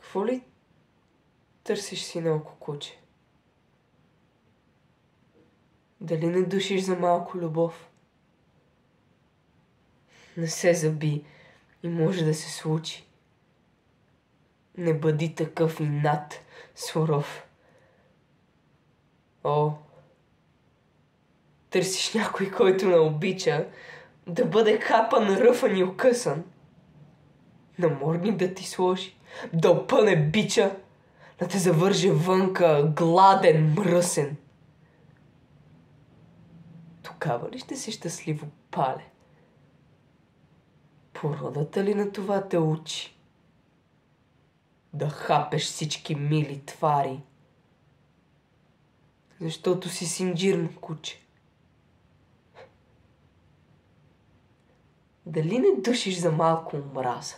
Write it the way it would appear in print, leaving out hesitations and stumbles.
Какво ли търсиш, синелко куче? Дали не душиш за малко любов? Не се заби и може да се случи. Не бъди такъв инат, суров. О, търсиш някой, който не обича, да бъде капан, ръфан и окъсан. Намордник да ти сложи, да опъне бича, да те завърже вънка, гладен, мръсен. Тогава ли ще си щастливо, пале? Породата ли на това те учи? Да хапеш всички мили твари? Защото си синджирно куче. Дали не душиш за малко омраза?